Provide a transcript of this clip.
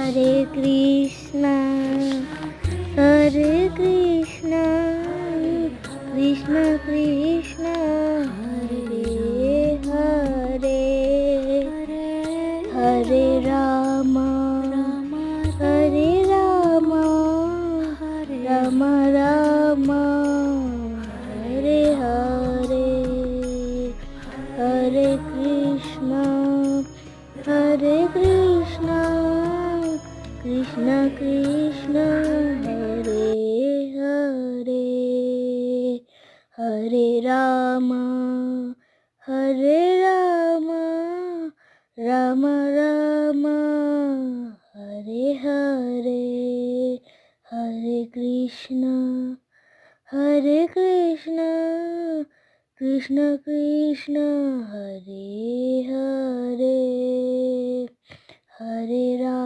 Hare Krishna Krishna Krishna Hare Hare Hare Ram Ram Ram Hare Hare Hare Krishna Krishna Krishna Hare Hare Hare Ram Ram Ram Hare Hare Hare Krishna Krishna Krishna Hare Hare Hare Ram.